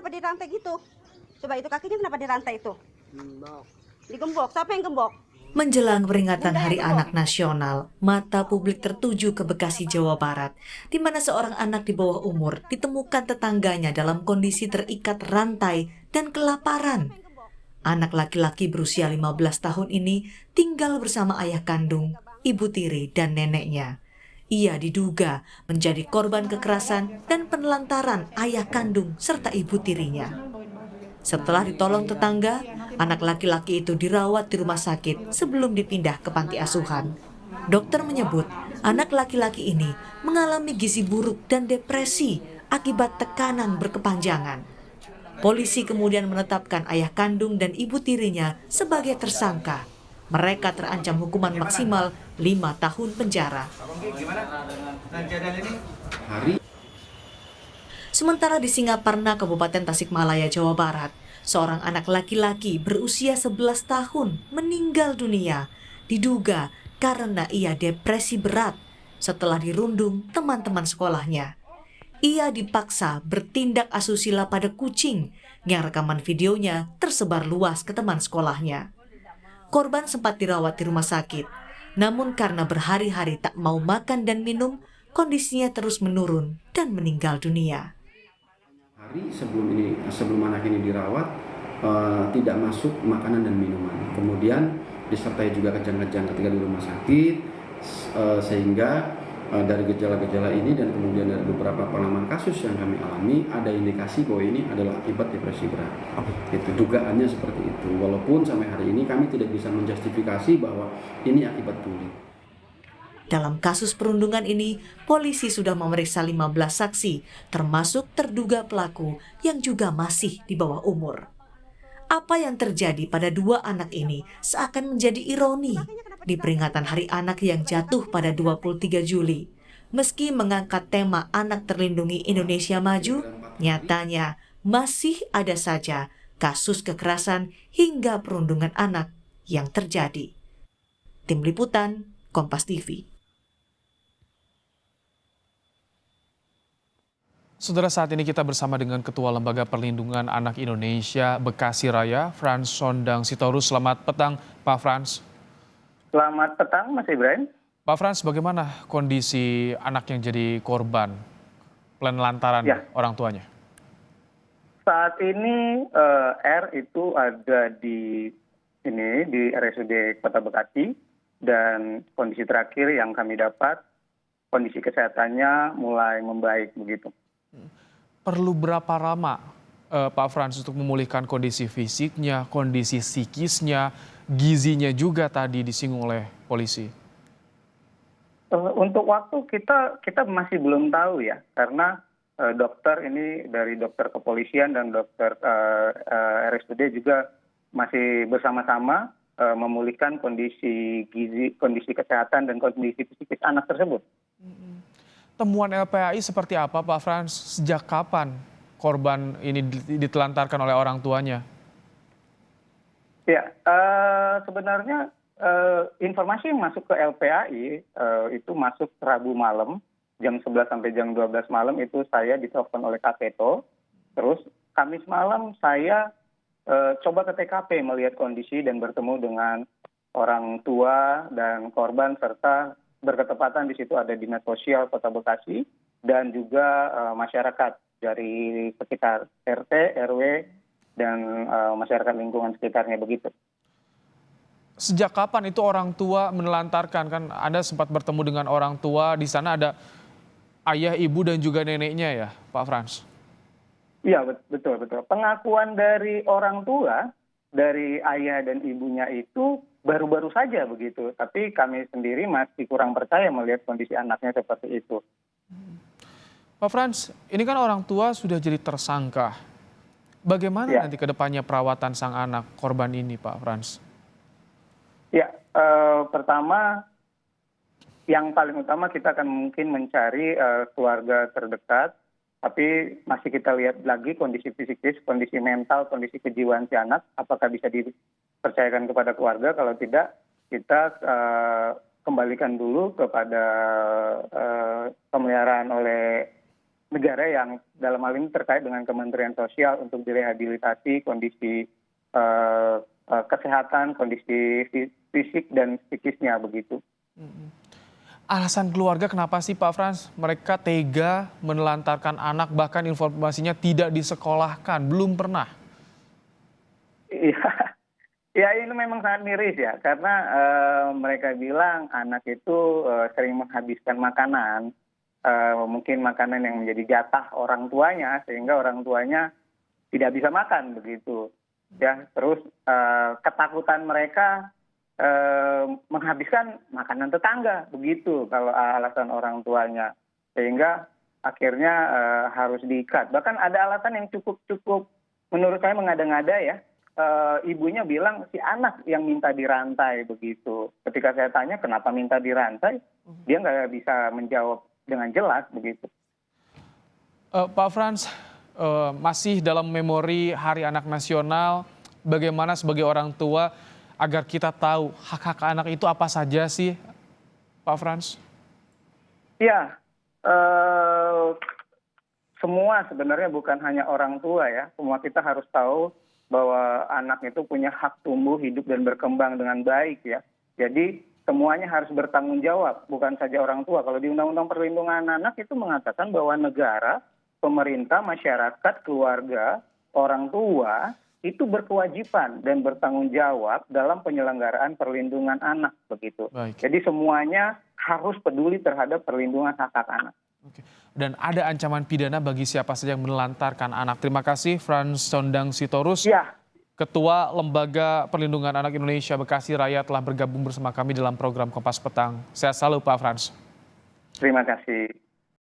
kenapa dirantai gitu? Coba itu kakinya kenapa dirantai itu? Gembok. Digembok. Siapa yang gembok? Menjelang peringatan Bunda yang Hari gembok. Anak Nasional, mata publik tertuju ke Bekasi, Jawa Barat, di mana seorang anak di bawah umur ditemukan tetangganya dalam kondisi terikat rantai dan kelaparan. Anak laki-laki berusia 15 tahun ini tinggal bersama ayah kandung, ibu tiri, dan neneknya. Ia diduga menjadi korban kekerasan dan penelantaran ayah kandung serta ibu tirinya. Setelah ditolong tetangga, anak laki-laki itu dirawat di rumah sakit sebelum dipindah ke panti asuhan. Dokter menyebut anak laki-laki ini mengalami gizi buruk dan depresi akibat tekanan berkepanjangan. Polisi kemudian menetapkan ayah kandung dan ibu tirinya sebagai tersangka. Mereka terancam hukuman maksimal 5 tahun penjara. Sementara di Singaparna, Kabupaten Tasikmalaya, Jawa Barat, seorang anak laki-laki berusia 11 tahun meninggal dunia, diduga karena ia depresi berat setelah dirundung teman-teman sekolahnya. Ia dipaksa bertindak asusila pada kucing yang rekaman videonya tersebar luas ke teman sekolahnya. Korban sempat dirawat di rumah sakit, namun karena berhari-hari tak mau makan dan minum, kondisinya terus menurun dan meninggal dunia. Hari sebelum anak ini dirawat, tidak masuk makanan dan minuman. Kemudian disertai juga kejang-kejang ketika di rumah sakit, sehingga dari gejala-gejala ini dan kemudian dari beberapa pengalaman kasus yang kami alami, ada indikasi bahwa ini adalah akibat depresi berat. Itu dugaannya seperti itu. Walaupun sampai hari ini kami tidak bisa menjustifikasi bahwa ini akibat bully. Dalam kasus perundungan ini, polisi sudah memeriksa 15 saksi, termasuk terduga pelaku yang juga masih di bawah umur. Apa yang terjadi pada dua anak ini seakan menjadi ironi di peringatan Hari Anak yang jatuh pada 23 Juli. Meski mengangkat tema anak terlindungi Indonesia Maju, nyatanya masih ada saja kasus kekerasan hingga perundungan anak yang terjadi. Tim Liputan, Kompas TV. Saudara, saat ini kita bersama dengan Ketua Lembaga Perlindungan Anak Indonesia Bekasi Raya, Frans Sondang Sitorus. Selamat petang, Pak Frans. Selamat petang, Mas Ibrahim. Pak Frans, bagaimana kondisi anak yang jadi korban penelantaran orang tuanya? Saat ini R itu ada di RSUD Kota Bekasi, dan kondisi terakhir yang kami dapat, kondisi kesehatannya mulai membaik begitu. Perlu berapa lama Pak Frans untuk memulihkan kondisi fisiknya, kondisi psikisnya, gizinya juga tadi disinggung oleh polisi? Untuk waktu kita masih belum tahu ya, karena dokter ini dari dokter kepolisian dan dokter RSUD juga masih bersama-sama memulihkan kondisi gizi, kondisi kesehatan dan kondisi psikis anak tersebut. Temuan LPAI seperti apa, Pak Frans? Sejak kapan korban ini ditelantarkan oleh orang tuanya? Ya, sebenarnya informasi yang masuk ke LPAI itu masuk Rabu malam, jam 11 sampai jam 12 malam itu saya ditelepon oleh Kapeto. Terus Kamis malam saya coba ke TKP melihat kondisi dan bertemu dengan orang tua dan korban, serta berketepatan di situ ada Dinas Sosial Kota Bekasi dan juga masyarakat dari sekitar RT, RW, dan masyarakat lingkungan sekitarnya begitu. Sejak kapan itu orang tua menelantarkan? Kan Anda sempat bertemu dengan orang tua, di sana ada ayah, ibu, dan juga neneknya ya, Pak Frans? Iya, betul. Pengakuan dari orang tua, dari ayah dan ibunya itu baru-baru saja begitu. Tapi kami sendiri masih kurang percaya melihat kondisi anaknya seperti itu. Pak Frans, ini kan orang tua sudah jadi tersangka. Bagaimana nanti ke depannya perawatan sang anak korban ini, Pak Frans? Ya, pertama yang paling utama kita akan mungkin mencari keluarga terdekat, tapi masih kita lihat lagi kondisi psikis, kondisi mental, kondisi kejiwaan si anak, apakah bisa dipercayakan kepada keluarga. Kalau tidak, kita kembalikan dulu kepada pemeliharaan oleh negara yang dalam hal ini terkait dengan Kementerian Sosial untuk direhabilitasi kondisi kesehatan, kondisi fisik dan psikisnya begitu. Alasan keluarga kenapa sih Pak Frans mereka tega menelantarkan anak, bahkan informasinya tidak disekolahkan, belum pernah? Iya, ya ini memang sangat miris ya, karena mereka bilang anak itu sering menghabiskan makanan, mungkin makanan yang menjadi jatah orang tuanya, sehingga orang tuanya tidak bisa makan begitu. Ya, terus ketakutan mereka menghabiskan makanan tetangga begitu kalau alasan orang tuanya, sehingga akhirnya harus diikat. Bahkan ada alasan yang cukup menurut saya mengada-ngada ya. Ibunya bilang si anak yang minta dirantai begitu. Ketika saya tanya kenapa minta dirantai, dia nggak bisa menjawab dengan jelas begitu. Pak Frans, masih dalam memori Hari Anak Nasional, bagaimana sebagai orang tua agar kita tahu hak-hak anak itu apa saja sih, Pak Frans? Ya, semua sebenarnya bukan hanya orang tua ya. Semua kita harus tahu bahwa anak itu punya hak tumbuh, hidup, dan berkembang dengan baik ya. Jadi semuanya harus bertanggung jawab, bukan saja orang tua. Kalau di Undang-Undang Perlindungan Anak itu mengatakan bahwa negara, pemerintah, masyarakat, keluarga, orang tua itu berkewajiban dan bertanggung jawab dalam penyelenggaraan perlindungan anak begitu. Baik. Jadi semuanya harus peduli terhadap perlindungan hak-hak anak. Oke. Dan ada ancaman pidana bagi siapa saja yang menelantarkan anak. Terima kasih Frans Sondang Sitorus, Ya, Ketua Lembaga Perlindungan Anak Indonesia Bekasi Raya telah bergabung bersama kami dalam program Kompas Petang. Sehat selalu Pak Frans. terima kasih.